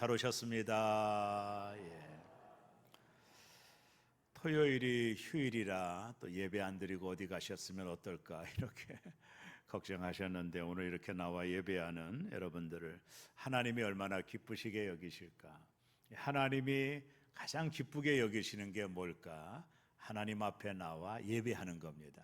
잘 오셨습니다. 예. 토요일이 휴일이라 또 예배 안 드리고 어디 가셨으면 어떨까 이렇게 걱정하셨는데, 오늘 이렇게 나와 예배하는 여러분들을 하나님이 얼마나 기쁘시게 여기실까. 하나님이 가장 기쁘게 여기시는 게 뭘까? 하나님 앞에 나와 예배하는 겁니다.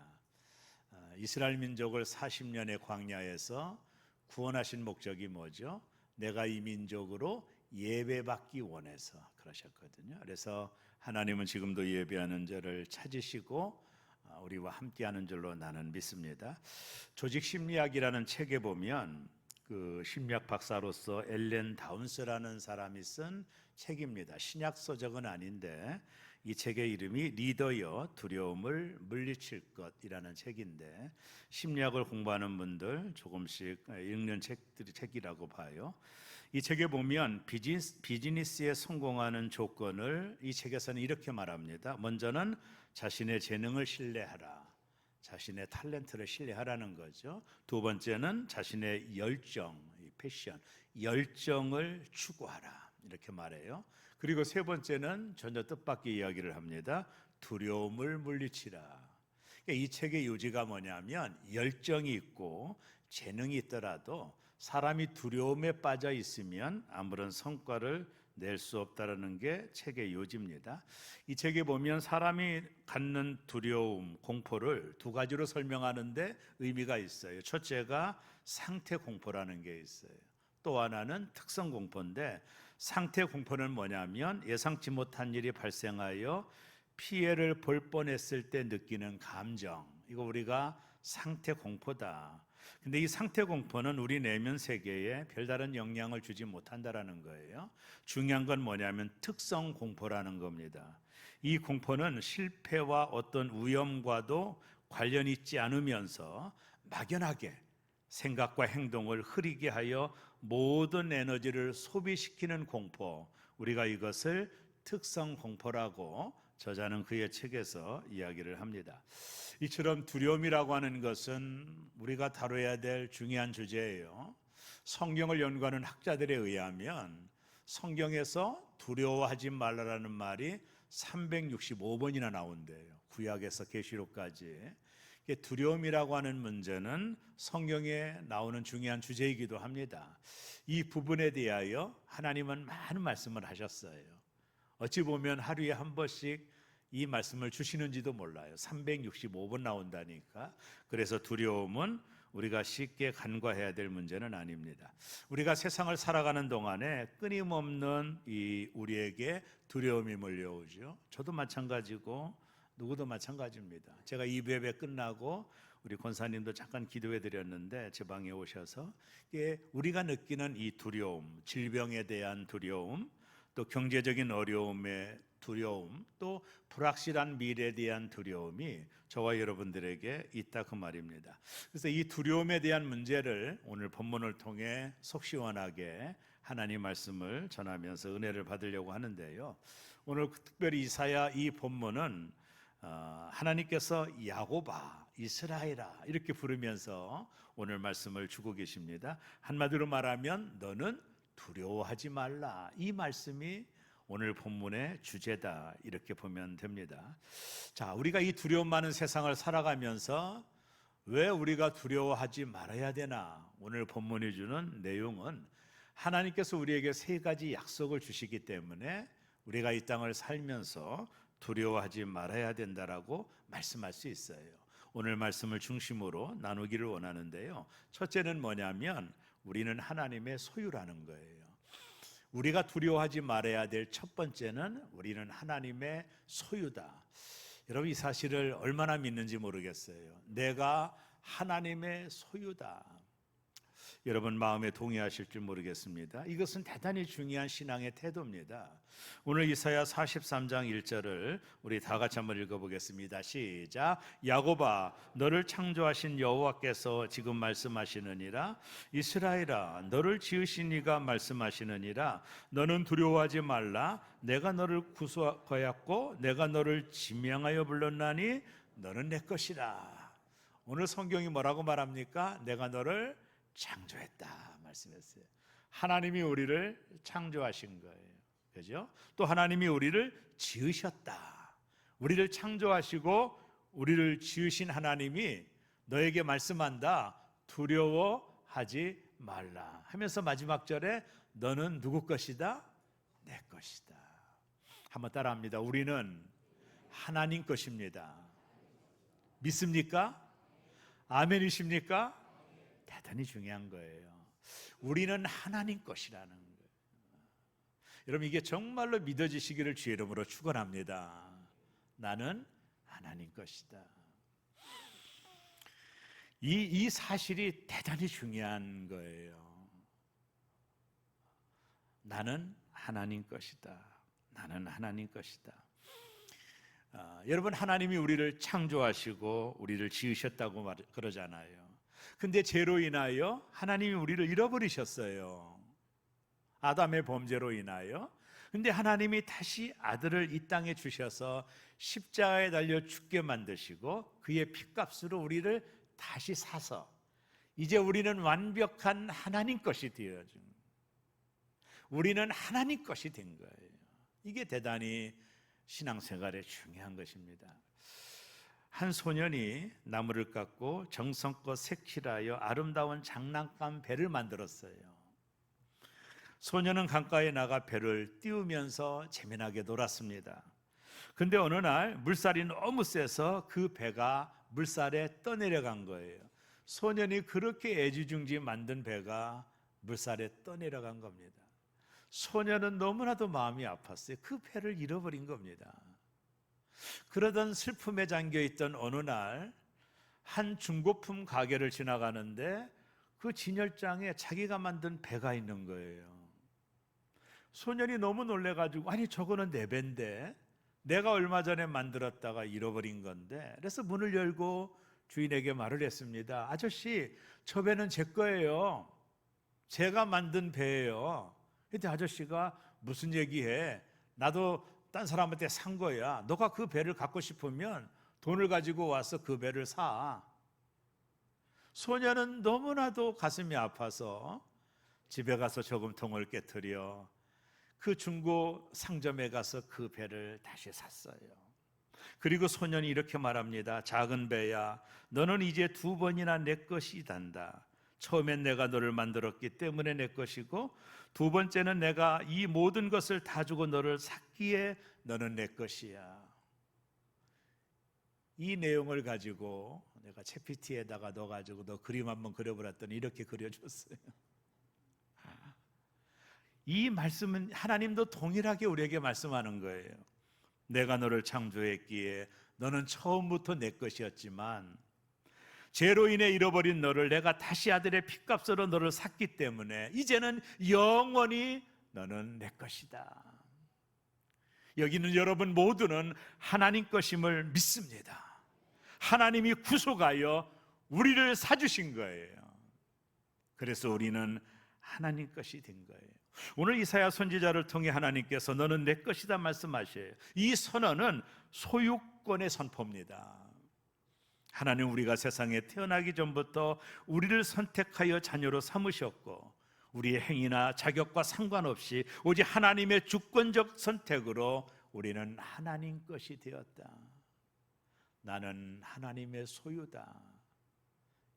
이스라엘 민족을 40년의 광야에서 구원하신 목적이 뭐죠? 내가 이 민족으로 예배받기 원해서 그러셨거든요. 그래서 하나님은 지금도 예배하는 자를 찾으시고 우리와 함께하는 줄로 나는 믿습니다. 조직 심리학이라는 책에 보면 그 심리학 박사로서 엘렌 다운스라는 사람이 쓴 책입니다. 신약 서적은 아닌데 이 책의 이름이 리더여 두려움을 물리칠 것이라는 책인데, 심리학을 공부하는 분들 조금씩 읽는 책이라고 봐요. 이 책에 보면 비즈니스에 성공하는 조건을 이 책에서는 이렇게 말합니다. 먼저는 자신의 재능을 신뢰하라. 자신의 탤런트를 신뢰하라는 거죠. 두 번째는 자신의 열정, 패션, 열정을 추구하라. 이렇게 말해요. 그리고 세 번째는 전혀 뜻밖의 이야기를 합니다. 두려움을 물리치라. 이 책의 요지가 뭐냐면, 열정이 있고 재능이 있더라도 사람이 두려움에 빠져 있으면 아무런 성과를 낼 수 없다라는 게 책의 요지입니다. 이 책에 보면 사람이 갖는 두려움, 공포를 두 가지로 설명하는데 의미가 있어요. 첫째가 상태 공포라는 게 있어요. 또 하나는 특성 공포인데, 상태 공포는 뭐냐면 예상치 못한 일이 발생하여 피해를 볼 뻔했을 때 느끼는 감정, 이거 우리가 상태 공포다. 근데 이 상태 공포는 우리 내면 세계에 별다른 영향을 주지 못한다라는 거예요. 중요한 건 뭐냐면 특성 공포라는 겁니다. 이 공포는 실패와 어떤 위험과도 관련 있지 않으면서 막연하게 생각과 행동을 흐리게 하여 모든 에너지를 소비시키는 공포, 우리가 이것을 특성 공포라고 저자는 그의 책에서 이야기를 합니다. 이처럼 두려움이라고 하는 것은 우리가 다뤄야 될 중요한 주제예요. 성경을 연구하는 학자들에 의하면 성경에서 두려워하지 말라라는 말이 365번이나 나온대요. 구약에서 계시록까지. 두려움이라고 하는 문제는 성경에 나오는 중요한 주제이기도 합니다. 이 부분에 대하여 하나님은 많은 말씀을 하셨어요. 어찌 보면 하루에 한 번씩 이 말씀을 주시는지도 몰라요. 365번 나온다니까. 그래서 두려움은 우리가 쉽게 간과해야 될 문제는 아닙니다. 우리가 세상을 살아가는 동안에 끊임없는 우리에게 두려움이 몰려오죠. 저도 마찬가지고 누구도 마찬가지입니다. 제가 이 예배 끝나고 우리 권사님도 잠깐 기도해 드렸는데 제 방에 오셔서 우리가 느끼는 이 두려움, 질병에 대한 두려움, 또 경제적인 어려움의 두려움, 또 불확실한 미래에 대한 두려움이 저와 여러분들에게 있다 그 말입니다. 그래서 이 두려움에 대한 문제를 오늘 본문을 통해 속 시원하게 하나님 말씀을 전하면서 은혜를 받으려고 하는데요. 오늘 특별히 이사야 이 본문은 하나님께서 야곱아, 이스라엘아 이렇게 부르면서 오늘 말씀을 주고 계십니다. 한마디로 말하면 너는 두려워하지 말라, 이 말씀이 오늘 본문의 주제다 이렇게 보면 됩니다. 자, 우리가 이 두려움 많은 세상을 살아가면서 왜 우리가 두려워하지 말아야 되나? 오늘 본문이 주는 내용은 하나님께서 우리에게 세 가지 약속을 주시기 때문에 우리가 이 땅을 살면서 두려워하지 말아야 된다라고 말씀할 수 있어요. 오늘 말씀을 중심으로 나누기를 원하는데요. 첫째는 뭐냐면 우리는 하나님의 소유라는 거예요. 우리가 두려워하지 말아야 될 첫 번째는 우리는 하나님의 소유다. 여러분 이 사실을 얼마나 믿는지 모르겠어요. 내가 하나님의 소유다. 여러분 마음에 동의하실 줄 모르겠습니다. 이것은 대단히 중요한 신앙의 태도입니다. 오늘 이사야 43장 1절을 우리 다 같이 한번 읽어보겠습니다. 시작. 야곱아, 너를 창조하신 여호와께서 지금 말씀하시느니라. 이스라엘아, 너를 지으신 이가 말씀하시느니라. 너는 두려워하지 말라. 내가 너를 구속하였고 내가 너를 지명하여 불렀나니 너는 내 것이라. 오늘 성경이 뭐라고 말합니까? 내가 너를 창조했다 말씀했어요. 하나님이 우리를 창조하신 거예요. 그죠? 또 하나님이 우리를 지으셨다. 우리를 창조하시고 우리를 지으신 하나님이 너에게 말씀한다. 두려워하지 말라 하면서 마지막 절에 너는 누구 것이다? 내 것이다. 한번 따라합니다. 우리는 하나님 것입니다. 믿습니까? 아멘이십니까? 대단히 중요한 거예요. 우리는 하나님 것이라는 거예요. 여러분, 이게 정말로 믿어지시기를 주의 이름으로 축원합니다. 나는 하나님 것이다. 이 사실이 대단히 중요한 거예요. 나는 하나님 것이다. 나는 하나님 것이다. 여러분, 하나님이 우리를 창조하시고 우리를 지으셨다고 그러잖아요. 근데 죄로 인하여 하나님이 우리를 잃어버리셨어요. 아담의 범죄로 인하여. 근데 하나님이 다시 아들을 이 땅에 주셔서 십자가에 달려 죽게 만드시고 그의 피값으로 우리를 다시 사서 이제 우리는 완벽한 하나님 것이 되어진, 우리는 하나님 것이 된 거예요. 이게 대단히 신앙생활에 중요한 것입니다. 한 소년이 나무를 깎고 정성껏 색칠하여 아름다운 장난감 배를 만들었어요. 소년은 강가에 나가 배를 띄우면서 재미나게 놀았습니다. 근데 어느 날 물살이 너무 세서 그 배가 물살에 떠내려간 거예요. 소년이 그렇게 애지중지 만든 배가 물살에 떠내려간 겁니다. 소년은 너무나도 마음이 아팠어요. 그 배를 잃어버린 겁니다. 그러던 슬픔에 잠겨있던 어느 날 한 중고품 가게를 지나가는데 그 진열장에 자기가 만든 배가 있는 거예요. 소년이 너무 놀래가지고, 아니 저거는 내 배인데 내가 얼마 전에 만들었다가 잃어버린 건데, 그래서 문을 열고 주인에게 말을 했습니다. 아저씨, 저 배는 제 거예요. 제가 만든 배예요. 그때 아저씨가 무슨 얘기해? 나도 딴 사람한테 산 거야. 너가 그 배를 갖고 싶으면 돈을 가지고 와서 그 배를 사. 소년은 너무나도 가슴이 아파서 집에 가서 저금통을 깨트려 그 중고 상점에 가서 그 배를 다시 샀어요. 그리고 소년이 이렇게 말합니다. 작은 배야, 너는 이제 2번이나 내 것이 단다. 처음엔 내가 너를 만들었기 때문에 내 것이고, 2번째는 내가 이 모든 것을 다 주고 너를 샀기에 너는 내 것이야. 이 내용을 가지고 내가 챗PT에다가 넣어가지고 너 그림 한번 그려보랬더니 이렇게 그려줬어요. 이 말씀은 하나님도 동일하게 우리에게 말씀하는 거예요. 내가 너를 창조했기에 너는 처음부터 내 것이었지만 죄로 인해 잃어버린 너를 내가 다시 아들의 피값으로 너를 샀기 때문에 이제는 영원히 너는 내 것이다. 여기는 여러분 모두는 하나님 것임을 믿습니다. 하나님이 구속하여 우리를 사주신 거예요. 그래서 우리는 하나님 것이 된 거예요. 오늘 이사야 선지자를 통해 하나님께서 너는 내 것이다 말씀하셔요. 이 선언은 소유권의 선포입니다. 하나님, 우리가 세상에 태어나기 전부터 우리를 선택하여 자녀로 삼으셨고 우리의 행위나 자격과 상관없이 오직 하나님의 주권적 선택으로 우리는 하나님 것이 되었다. 나는 하나님의 소유다.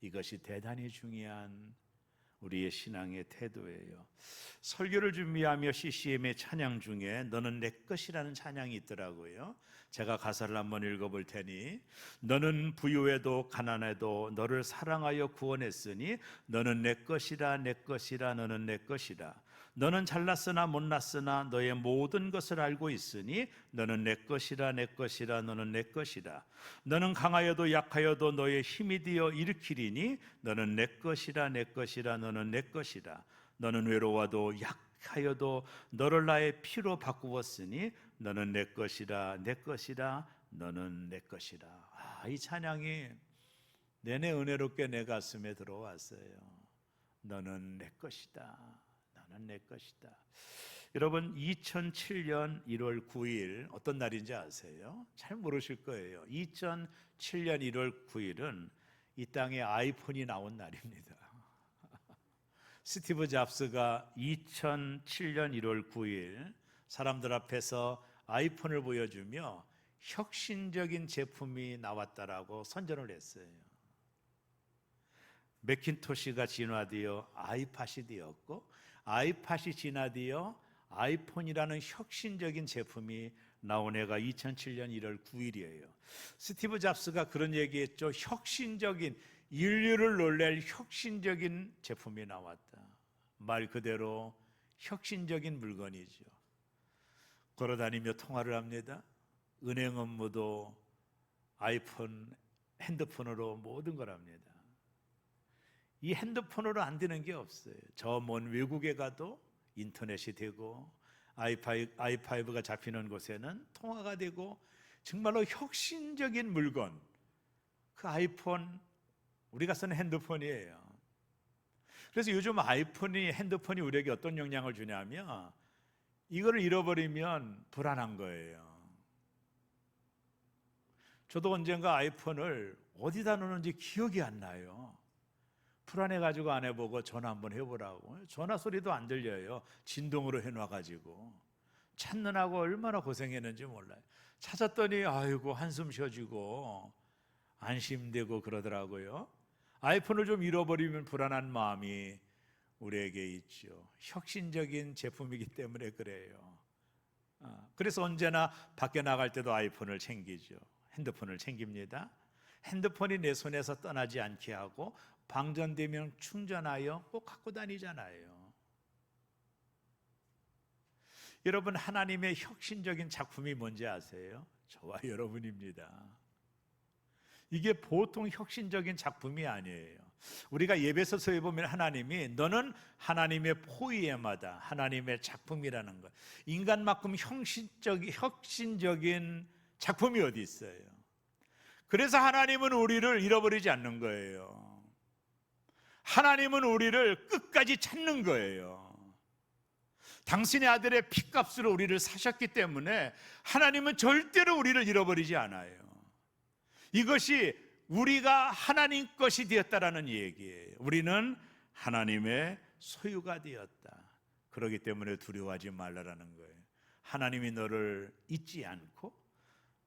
이것이 대단히 중요한 우리의 신앙의 태도예요. 설교를 준비하며 CCM의 찬양 중에 너는 내 것이라는 찬양이 있더라고요. 제가 가사를 한번 읽어볼 테니, 너는 부유해도 가난해도 너를 사랑하여 구원했으니 너는 내 것이라 내 것이라 너는 내 것이라. 너는 잘났으나 못났으나 너의 모든 것을 알고 있으니 너는 내 것이라 내 것이라 너는 내 것이라. 너는 강하여도 약하여도 너의 힘이 되어 일으키리니 너는 내 것이라 내 것이라 너는 내 것이라. 너는 외로워도 약하여도 너를 나의 피로 바꾸었으니 너는 내 것이라 내 것이라 너는 내 것이라. 이 찬양이 내내 은혜롭게 내 가슴에 들어왔어요. 너는 내 것이다. 너는 내 것이다. 여러분, 2007년 1월 9일 어떤 날인지 아세요? 잘 모르실 거예요. 2007년 1월 9일은 이 땅에 아이폰이 나온 날입니다. 스티브 잡스가 2007년 1월 9일 사람들 앞에서 아이폰을 보여주며 혁신적인 제품이 나왔다라고 선전을 했어요. 맥킨토시가 진화되어 아이팟이 되었고, 아이팟이 진화되어 아이폰이라는 혁신적인 제품이 나온 해가 2007년 1월 9일이에요. 스티브 잡스가 그런 얘기했죠. 혁신적인, 인류를 놀랄 혁신적인 제품이 나왔다. 말 그대로 혁신적인 물건이죠. 걸어다니며 통화를 합니다. 은행 업무도 아이폰, 핸드폰으로 모든 걸 합니다. 이 핸드폰으로 안 되는 게 없어요. 저 먼 외국에 가도 인터넷이 되고 i5가 잡히는 곳에는 통화가 되고, 정말로 혁신적인 물건, 그 아이폰, 우리가 쓰는 핸드폰이에요. 그래서 요즘 핸드폰이 우리에게 어떤 영향을 주냐면, 이거를 잃어버리면 불안한 거예요. 저도 언젠가 아이폰을 어디다 놓는지 기억이 안 나요. 불안해가지고 안 해보고 전화 한번 해보라고. 전화 소리도 안 들려요. 진동으로 해놔가지고. 찾느라고 얼마나 고생했는지 몰라요. 찾았더니 아이고 한숨 쉬어지고 안심되고 그러더라고요. 아이폰을 좀 잃어버리면 불안한 마음이 우리에게 있죠. 혁신적인 제품이기 때문에 그래요. 그래서 언제나 밖에 나갈 때도 아이폰을 챙기죠. 핸드폰을 챙깁니다. 핸드폰이 내 손에서 떠나지 않게 하고 방전되면 충전하여 꼭 갖고 다니잖아요. 여러분, 하나님의 혁신적인 작품이 뭔지 아세요? 저와 여러분입니다. 이게 보통 혁신적인 작품이 아니에요. 우리가 예배서서에 보면 하나님이 너는 하나님의 포의에마다 하나님의 작품이라는 것. 인간만큼 혁신적인 작품이 어디 있어요? 그래서 하나님은 우리를 잃어버리지 않는 거예요. 하나님은 우리를 끝까지 찾는 거예요. 당신의 아들의 피값으로 우리를 사셨기 때문에 하나님은 절대로 우리를 잃어버리지 않아요. 이것이 우리가 하나님 것이 되었다라는 얘기예요. 우리는 하나님의 소유가 되었다. 그렇기 때문에 두려워하지 말라라는 거예요. 하나님이 너를 잊지 않고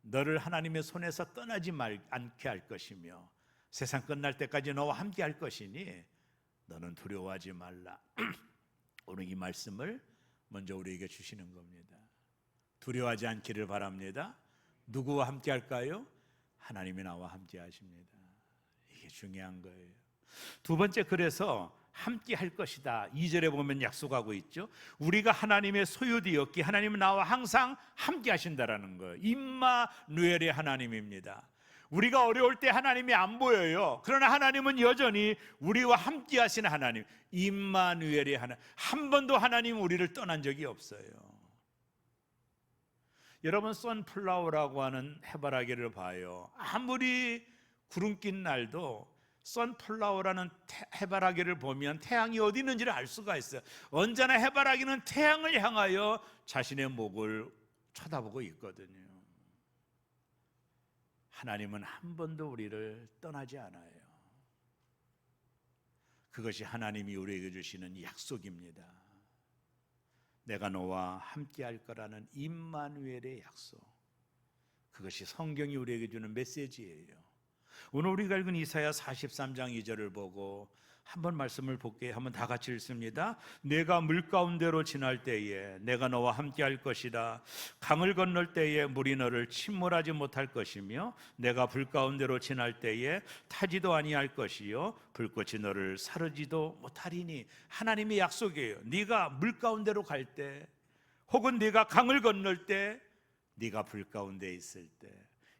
너를 하나님의 손에서 떠나지 않게 할 것이며 세상 끝날 때까지 너와 함께 할 것이니 너는 두려워하지 말라. 오늘 이 말씀을 먼저 우리에게 주시는 겁니다. 두려워하지 않기를 바랍니다. 누구와 함께 할까요? 하나님이 나와 함께 하십니다. 이게 중요한 거예요. 두 번째, 그래서 함께 할 것이다. 2절에 보면 약속하고 있죠. 우리가 하나님의 소유되었기 하나님은 나와 항상 함께 하신다라는 거예요. 임마누엘의 하나님입니다. 우리가 어려울 때 하나님이 안 보여요. 그러나 하나님은 여전히 우리와 함께 하시는 하나님, 임마누엘의 하나님. 한 번도 하나님은 우리를 떠난 적이 없어요. 여러분, 선플라워라고 하는 해바라기를 봐요. 아무리 구름 낀 날도 선플라워라는 해바라기를 보면 태양이 어디 있는지를 알 수가 있어요. 언제나 해바라기는 태양을 향하여 자신의 목을 쳐다보고 있거든요. 하나님은 한 번도 우리를 떠나지 않아요. 그것이 하나님이 우리에게 주시는 약속입니다. 내가 너와 함께 할 거라는 임마누엘의 약속. 그것이 성경이 우리에게 주는 메시지예요. 오늘 우리가 읽은 이사야 43장 2절을 보고 한번 말씀을 볼게요. 한번 다 같이 읽습니다. 내가 물 가운데로 지날 때에 내가 너와 함께 할 것이라. 강을 건널 때에 물이 너를 침몰하지 못할 것이며 내가 불 가운데로 지날 때에 타지도 아니할 것이요 불꽃이 너를 사르지도 못하리니. 하나님의 약속이에요. 네가 물 가운데로 갈 때, 혹은 네가 강을 건널 때, 네가 불 가운데 있을 때.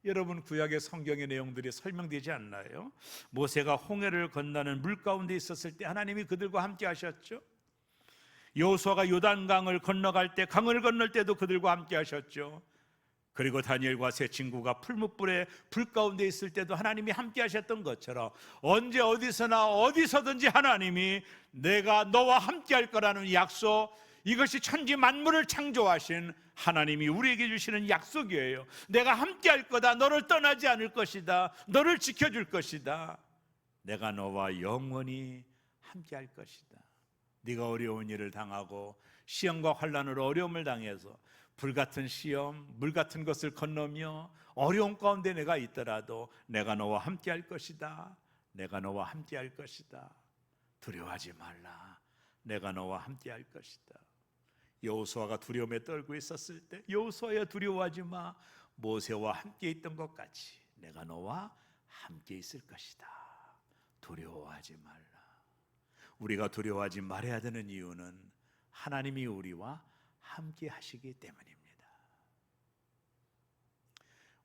여러분, 구약의 성경의 내용들이 설명되지 않나요? 모세가 홍해를 건너는 물 가운데 있었을 때 하나님이 그들과 함께 하셨죠. 여호수아가 요단강을 건너갈 때, 강을 건널 때도 그들과 함께 하셨죠. 그리고 다니엘과 세 친구가 풀무불에 불 가운데 있을 때도 하나님이 함께 하셨던 것처럼 언제 어디서나 어디서든지 하나님이 내가 너와 함께 할 거라는 약속, 이것이 천지 만물을 창조하신 하나님이 우리에게 주시는 약속이에요. 내가 함께 할 거다. 너를 떠나지 않을 것이다. 너를 지켜줄 것이다. 내가 너와 영원히 함께 할 것이다. 네가 어려운 일을 당하고 시험과 환난으로 어려움을 당해서 불같은 시험, 물 같은 것을 건너며 어려운 가운데 내가 있더라도 내가 너와 함께 할 것이다. 내가 너와 함께 할 것이다. 두려워하지 말라. 내가 너와 함께 할 것이다. 여호수아가 두려움에 떨고 있었을 때 여호수아야 두려워하지 마. 모세와 함께 있던 것 같이 내가 너와 함께 있을 것이다. 두려워하지 말라. 우리가 두려워하지 말아야 되는 이유는 하나님이 우리와 함께 하시기 때문입니다.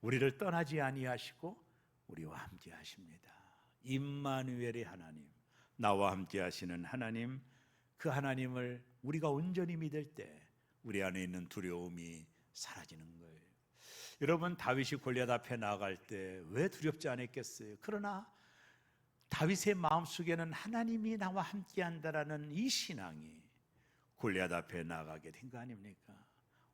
우리를 떠나지 아니하시고 우리와 함께 하십니다. 임마누엘의 하나님, 나와 함께 하시는 하나님, 그 하나님을 우리가 온전히 믿을 때 우리 안에 있는 두려움이 사라지는 거예요. 여러분, 다윗이 골리앗 앞에 나아갈 때 왜 두렵지 않았겠어요? 그러나 다윗의 마음속에는 하나님이 나와 함께 한다라는 이 신앙이 골리앗 앞에 나아가게 된 거 아닙니까?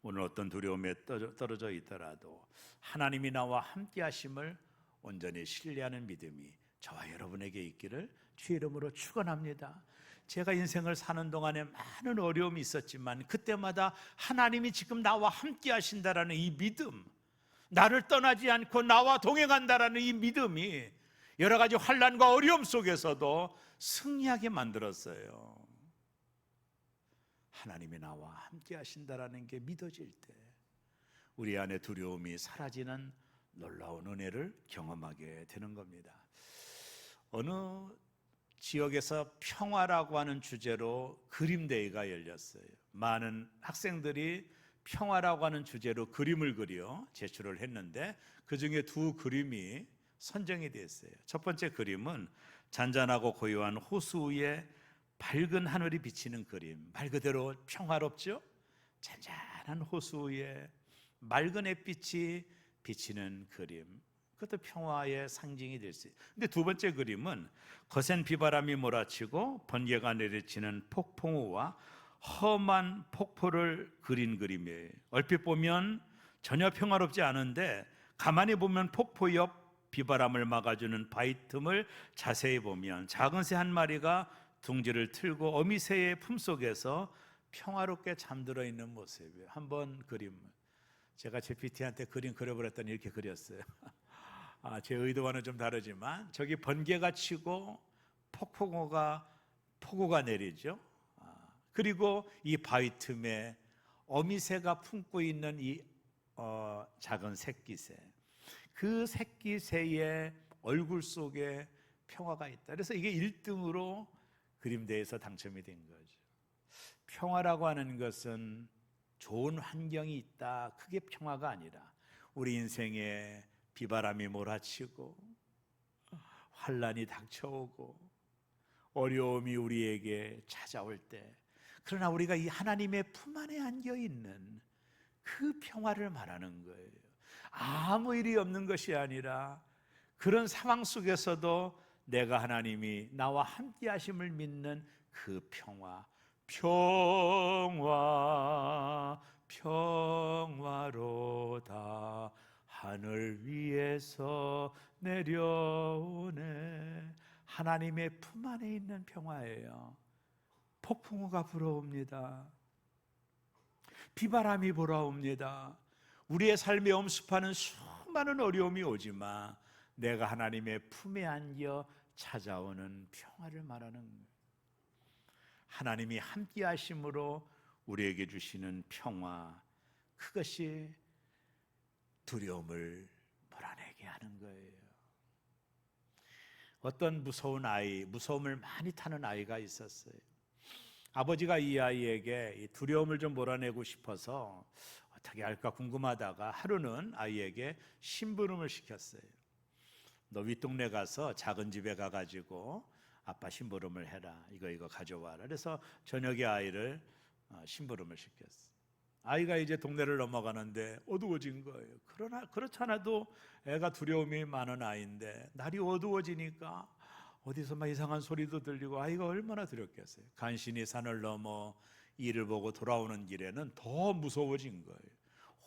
오늘 어떤 두려움에 떨어져 있더라도 하나님이 나와 함께 하심을 온전히 신뢰하는 믿음이 저와 여러분에게 있기를 주의 이름으로 축원합니다. 제가 인생을 사는 동안에 많은 어려움이 있었지만 그때마다 하나님이 지금 나와 함께 하신다라는 이 믿음, 나를 떠나지 않고 나와 동행한다라는 이 믿음이 여러 가지 환난과 어려움 속에서도 승리하게 만들었어요. 하나님이 나와 함께 하신다라는 게 믿어질 때 우리 안에 두려움이 사라지는 놀라운 은혜를 경험하게 되는 겁니다. 어느 지역에서 평화라고 하는 주제로 그림대회가 열렸어요. 많은 학생들이 평화라고 하는 주제로 그림을 그려 제출을 했는데 그 중에 두 그림이 선정이 됐어요. 첫 번째 그림은 잔잔하고 고요한 호수 위에 밝은 하늘이 비치는 그림. 말 그대로 평화롭죠? 잔잔한 호수 위에 맑은 햇빛이 비치는 그림. 그것도 평화의 상징이 될 수 있어요. 근데 두 번째 그림은 거센 비바람이 몰아치고 번개가 내리치는 폭풍우와 험한 폭포를 그린 그림이에요. 얼핏 보면 전혀 평화롭지 않은데 가만히 보면 폭포 옆 비바람을 막아주는 바위 틈을 자세히 보면 작은 새 한 마리가 둥지를 틀고 어미새의 품속에서 평화롭게 잠들어 있는 모습이에요. 한번 그림, 제가 제 PT한테 그림 그려버렸더니 이렇게 그렸어요. 제 의도와는 좀 다르지만 저기 번개가 치고 폭우가 내리죠. 그리고 이 바위 틈에 어미새가 품고 있는 이 작은 새끼새, 그 새끼새의 얼굴 속에 평화가 있다. 그래서 이게 1등으로 그림대회에서 당첨이 된 거죠. 평화라고 하는 것은 좋은 환경이 있다, 그게 평화가 아니라 우리 인생에 비바람이 몰아치고 환난이 닥쳐오고 어려움이 우리에게 찾아올 때, 그러나 우리가 이 하나님의 품 안에 안겨 있는 그 평화를 말하는 거예요. 아무 일이 없는 것이 아니라 그런 상황 속에서도 내가 하나님이 나와 함께 하심을 믿는 그 평화, 평화로다 하늘 위에서 내려오네. 하나님의 품 안에 있는 평화예요. 폭풍우가 불어옵니다. 비바람이 불어옵니다. 우리의 삶에 엄습하는 수많은 어려움이 오지만 내가 하나님의 품에 안겨 찾아오는 평화를 말하는 거예요. 하나님이 함께 하심으로 우리에게 주시는 평화, 그것이 두려움을 몰아내게 하는 거예요. 어떤 무서움을 많이 타는 아이가 있었어요. 아버지가 이 아이에게 이 두려움을 좀 몰아내고 싶어서 어떻게 할까 궁금하다가 하루는 아이에게 심부름을 시켰어요. 너 윗동네 가서 작은 집에 가가지고 아빠 심부름을 해라. 이거 가져와라. 그래서 저녁에 아이를 심부름을 시켰어요. 아이가 이제 동네를 넘어가는데 어두워진 거예요. 그러나 그렇잖아도 애가 두려움이 많은 아이인데 날이 어두워지니까 어디서 막 이상한 소리도 들리고 아이가 얼마나 두렵겠어요. 간신히 산을 넘어 이를 보고 돌아오는 길에는 더 무서워진 거예요.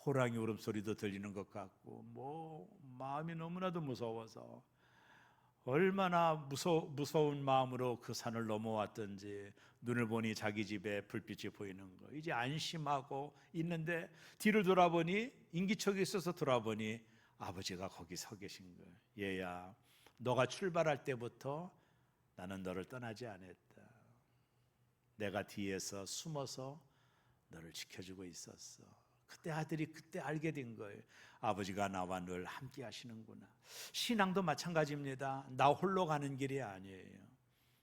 호랑이 울음소리도 들리는 것 같고 마음이 너무나도 무서워서 얼마나 무서운 마음으로 그 산을 넘어왔던지, 눈을 보니 자기 집에 불빛이 보이는 거, 이제 안심하고 있는데 뒤를 돌아보니, 인기척이 있어서 돌아보니 아버지가 거기 서 계신 거예요. 얘야, 너가 출발할 때부터 나는 너를 떠나지 않았다. 내가 뒤에서 숨어서 너를 지켜주고 있었어. 그때 아들이 그때 알게 된 거예요. 아버지가 나와 늘 함께 하시는구나. 신앙도 마찬가지입니다. 나 홀로 가는 길이 아니에요.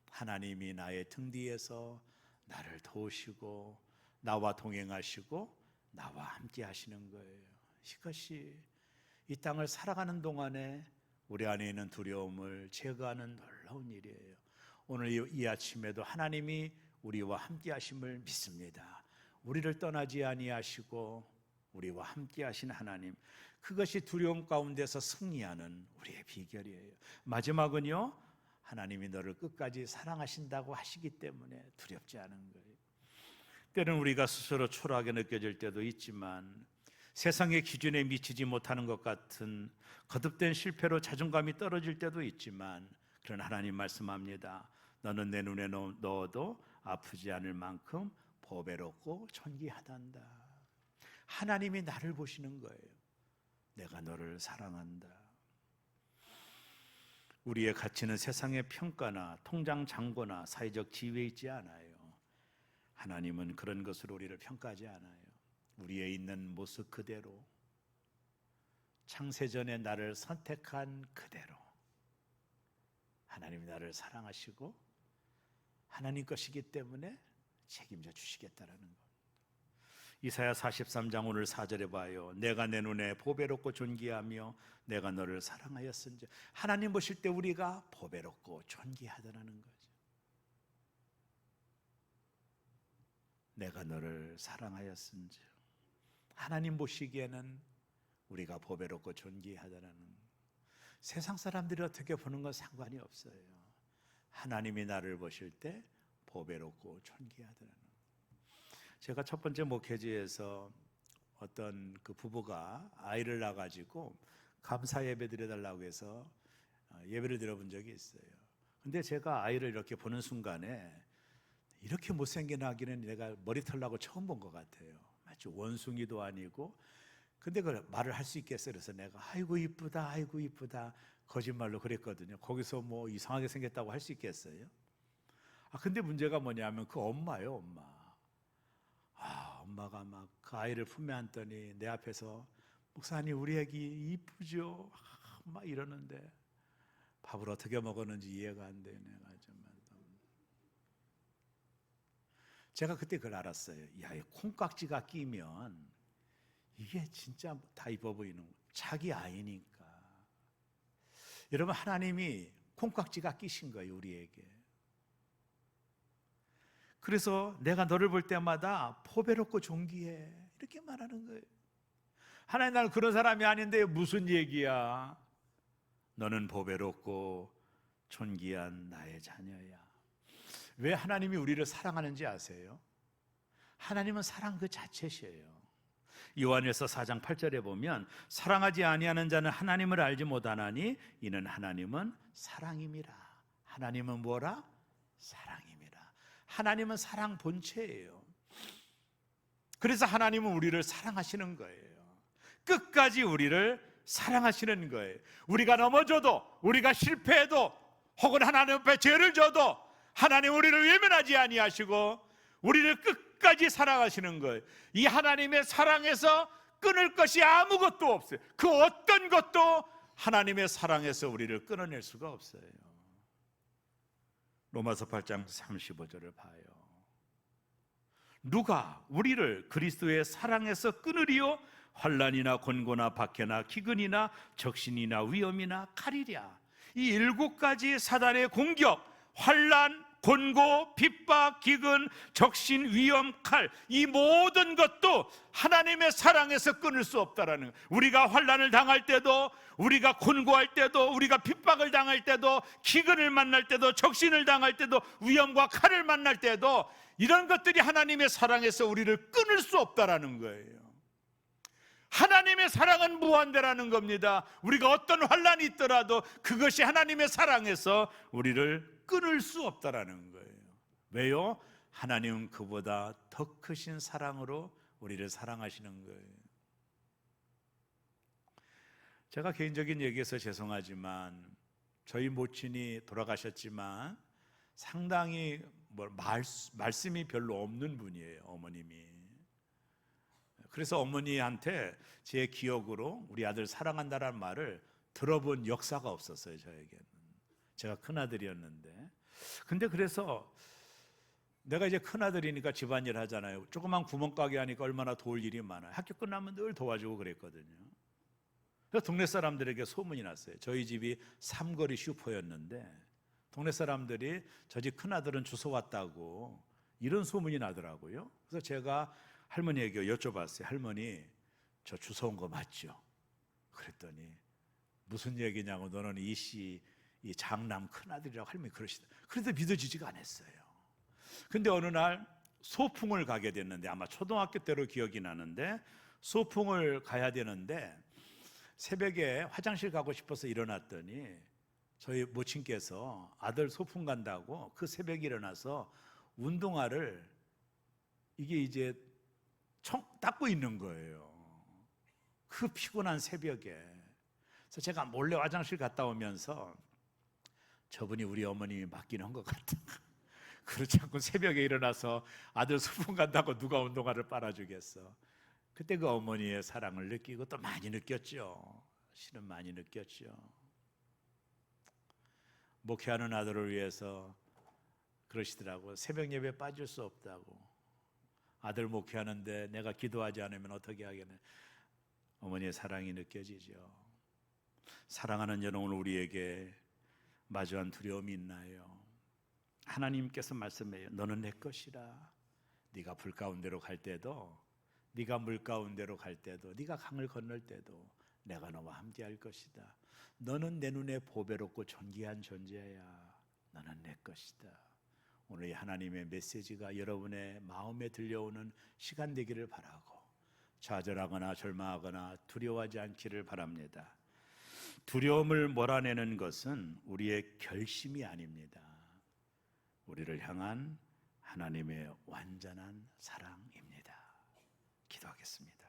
하나님이 나의 등 뒤에서 나를 도우시고 나와 동행하시고 나와 함께 하시는 거예요. 이것이 이 땅을 살아가는 동안에 우리 안에 있는 두려움을 제거하는 놀라운 일이에요. 오늘 이 아침에도 하나님이 우리와 함께 하심을 믿습니다. 우리를 떠나지 아니하시고 우리와 함께 하신 하나님, 그것이 두려움 가운데서 승리하는 우리의 비결이에요. 마지막은요, 하나님이 너를 끝까지 사랑하신다고 하시기 때문에 두렵지 않은 거예요. 때는 우리가 스스로 초라하게 느껴질 때도 있지만, 세상의 기준에 미치지 못하는 것 같은 거듭된 실패로 자존감이 떨어질 때도 있지만, 그러나 하나님 말씀합니다. 너는 내 눈에 넣어도 아프지 않을 만큼 보배롭고 존귀하단다. 하나님이 나를 보시는 거예요. 내가 너를 사랑한다. 우리의 가치는 세상의 평가나 통장 잔고나 사회적 지위에 있지 않아요. 하나님은 그런 것으로 우리를 평가하지 않아요. 우리의 있는 모습 그대로, 창세전에 나를 선택한 그대로 하나님이 나를 사랑하시고 하나님 것이기 때문에 책임져 주시겠다라는 것. 이사야 43장 오늘 4절에 봐요. 내가 내 눈에 보배롭고 존귀하며 내가 너를 사랑하였은지. 하나님 보실 때 우리가 보배롭고 존귀하다는 거죠. 내가 너를 사랑하였은지. 하나님 보시기에는 우리가 보배롭고 존귀하다는, 세상 사람들이 어떻게 보는 건 상관이 없어요. 하나님이 나를 보실 때 보배롭고 존귀하다는. 제가 첫 번째 목회지에서 어떤 그 부부가 아이를 낳아가지고 감사 예배 드려달라고 해서 예배를 드려본 적이 있어요. 근데 제가 아이를 이렇게 보는 순간에 이렇게 못생긴 아기는 내가 머리털 나고 처음 본 것 같아요. 마치 원숭이도 아니고. 근데 그 말을 할 수 있겠어요. 그래서 내가 아이고 이쁘다, 아이고 이쁘다, 거짓말로 그랬거든요. 거기서 뭐 이상하게 생겼다고 할 수 있겠어요? 근데 문제가 뭐냐면 그 엄마예요, 엄마. 엄마가 막 그 아이를 품에 안더니 내 앞에서 목사님 우리 애기 이쁘죠? 막 이러는데 밥을 어떻게 먹었는지 이해가 안 되네. 제가 그때 그걸 알았어요. 야, 콩깍지가 끼면 이게 진짜 다 이뻐 보이는 거예요. 자기 아이니까. 여러분, 하나님이 콩깍지가 끼신 거예요, 우리에게. 그래서 내가 너를 볼 때마다 보배롭고 존귀해, 이렇게 말하는 거예요. 하나님, 나는 그런 사람이 아닌데 무슨 얘기야? 너는 보배롭고 존귀한 나의 자녀야. 왜 하나님이 우리를 사랑하는지 아세요? 하나님은 사랑 그 자체시에요. 요한일서 4장 8절에 보면 사랑하지 아니하는 자는 하나님을 알지 못하나니 이는 하나님은 사랑임이라. 하나님은 뭐라? 사랑임이라. 하나님은 사랑 본체예요. 그래서 하나님은 우리를 사랑하시는 거예요. 끝까지 우리를 사랑하시는 거예요. 우리가 넘어져도, 우리가 실패해도, 혹은 하나님 앞에 죄를 져도 하나님 우리를 외면하지 아니하시고 우리를 끝까지 사랑하시는 거예요. 이 하나님의 사랑에서 끊을 것이 아무것도 없어요. 그 어떤 것도 하나님의 사랑에서 우리를 끊어낼 수가 없어요. 로마서 8장 35절을 봐요. 누가 우리를 그리스도의 사랑에서 끊으리요? 환난이나 곤고나 박해나 기근이나 적신이나 위험이나 칼이랴. 이 7가지 사단의 공격, 환난, 곤고, 핍박, 기근, 적신, 위험, 칼, 이 모든 것도 하나님의 사랑에서 끊을 수 없다라는 거예요. 우리가 환난을 당할 때도, 우리가 곤고할 때도, 우리가 핍박을 당할 때도, 기근을 만날 때도, 적신을 당할 때도, 위험과 칼을 만날 때도 이런 것들이 하나님의 사랑에서 우리를 끊을 수 없다라는 거예요. 하나님의 사랑은 무한대라는 겁니다. 우리가 어떤 환난이 있더라도 그것이 하나님의 사랑에서 우리를 끊을 수 없다라는 거예요. 왜요? 하나님은 그보다 더 크신 사랑으로 우리를 사랑하시는 거예요. 제가 개인적인 얘기해서 죄송하지만 저희 모친이 돌아가셨지만 상당히 말씀이 별로 없는 분이에요, 어머님이. 그래서 어머니한테 제 기억으로 우리 아들 사랑한다라는 말을 들어본 역사가 없었어요, 저에게는. 제가 큰아들이었는데. 근데 그래서 내가 이제 큰아들이니까 집안일 하잖아요. 조그만 구멍가게 하니까 얼마나 도울 일이 많아요. 학교 끝나면 늘 도와주고 그랬거든요. 그래서 동네 사람들에게 소문이 났어요. 저희 집이 삼거리 슈퍼였는데 동네 사람들이 저 집 큰아들은 주워 왔다고 이런 소문이 나더라고요. 그래서 제가 할머니에게 여쭤봤어요. 할머니, 저 주워 온 거 맞죠? 그랬더니 무슨 얘기냐고, 너는 이 장남 큰아들이라고 할머니 그러시다. 그런데 믿어지지가 않았어요. 근데 어느 날 소풍을 가게 됐는데, 아마 초등학교 때로 기억이 나는데 소풍을 가야 되는데 새벽에 화장실 가고 싶어서 일어났더니 저희 모친께서 아들 소풍 간다고 그 새벽에 일어나서 운동화를 이게 이제 닦고 있는 거예요. 그 피곤한 새벽에. 그래서 제가 몰래 화장실 갔다 오면서 저분이 우리 어머님이 맞긴 한 것 같다. 그렇지 않고 새벽에 일어나서 아들 소풍 간다고 누가 운동화를 빨아주겠어. 그때 그 어머니의 사랑을 느끼고 또 많이 느꼈죠. 실은 많이 느꼈죠. 목회하는 아들을 위해서 그러시더라고요. 새벽 예배 빠질 수 없다고. 아들 목회하는데 내가 기도하지 않으면 어떻게 하겠네. 어머니의 사랑이 느껴지죠. 사랑하는 여러분, 우리에게 마주한 두려움이 있나요? 하나님께서 말씀해요. 너는 내 것이라. 네가 불 가운데로 갈 때도, 네가 물 가운데로 갈 때도, 네가 강을 건널 때도 내가 너와 함께할 것이다. 너는 내 눈에 보배롭고 존귀한 존재야. 너는 내 것이다. 오늘 이 하나님의 메시지가 여러분의 마음에 들려오는 시간 되기를 바라고, 좌절하거나 절망하거나 두려워하지 않기를 바랍니다. 두려움을 몰아내는 것은 우리의 결심이 아닙니다. 우리를 향한 하나님의 완전한 사랑입니다. 기도하겠습니다.